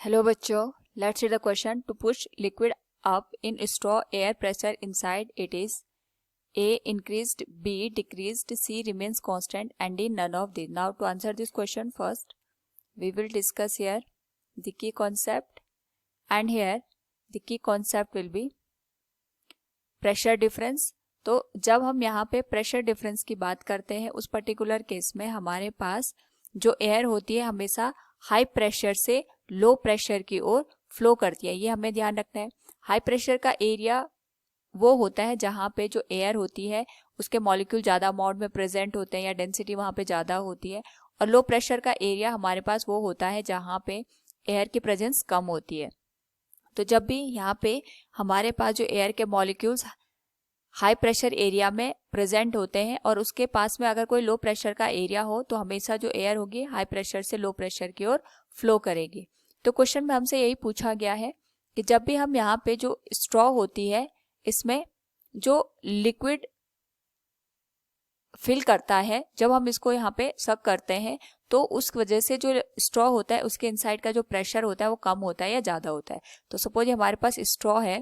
Hello बच्चों, let's read the question. To push liquid up in straw air pressure inside it is A increased, B decreased, C remains constant, and D none of these. Now to answer this question first, we will discuss here the key concept, and here the key concept will be pressure difference. तो जब हम यहाँ पे pressure difference की बात करते हैं उस पर्टिकुलर केस में हमारे पास जो एयर होती है हमेशा हाई प्रेशर से लो प्रेशर की ओर फ्लो करती है. ये हमें ध्यान रखना है. हाई प्रेशर का एरिया वो होता है जहाँ पे जो एयर होती है उसके मॉलिक्यूल ज़्यादा अमाउंट में प्रेजेंट होते हैं या डेंसिटी वहाँ पे ज़्यादा होती है, और लो प्रेशर का एरिया हमारे पास वो होता है जहाँ पे एयर की प्रेजेंस कम होती है. तो जब भी यहाँ पे हमारे पास जो एयर के मॉलिक्यूल्स हाई प्रेशर एरिया में प्रेजेंट होते हैं और उसके पास में अगर कोई लो प्रेशर का एरिया हो तो हमेशा जो एयर होगी हाई प्रेशर से लो प्रेशर की ओर फ्लो करेगी. तो क्वेश्चन में हमसे यही पूछा गया है कि जब भी हम यहाँ पे जो स्ट्रॉ होती है इसमें जो लिक्विड फिल करता है, जब हम इसको यहाँ पे सक करते हैं तो उस वजह से जो स्ट्रॉ होता है उसके इनसाइड का जो प्रेशर होता है वो कम होता है या ज़्यादा होता है. तो सपोज हमारे पास स्ट्रॉ है,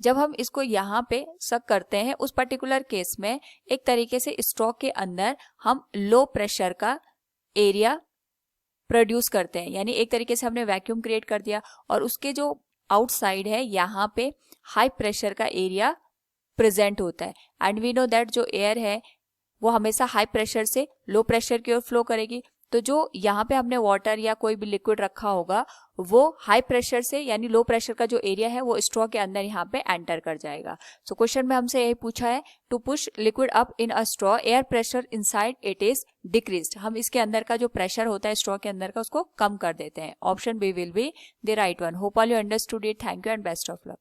जब हम इसको यहाँ पे सक करते हैं उस पर्टिकुलर केस में एक तरीके से स्ट्रॉ के अंदर हम लो प्रेशर का एरिया प्रोड्यूस करते हैं, यानी एक तरीके से हमने वैक्यूम क्रिएट कर दिया और उसके जो आउटसाइड है यहाँ पे हाई प्रेशर का एरिया प्रेजेंट होता है. एंड वी नो दैट जो एयर है वो हमेशा हाई प्रेशर से लो प्रेशर की ओर फ्लो करेगी. तो जो यहाँ पे हमने वाटर या कोई भी लिक्विड रखा होगा वो हाई प्रेशर से यानी लो प्रेशर का जो एरिया है वो स्ट्रॉ के अंदर यहाँ पे एंटर कर जाएगा. सो क्वेश्चन में हमसे यही पूछा है, to push liquid up in a straw air pressure inside it is decreased. हम इसके अंदर का जो प्रेशर होता है स्ट्रॉ के अंदर का उसको कम कर देते हैं. Option B will be the right one. Hope all you understood it. Thank you and best of luck.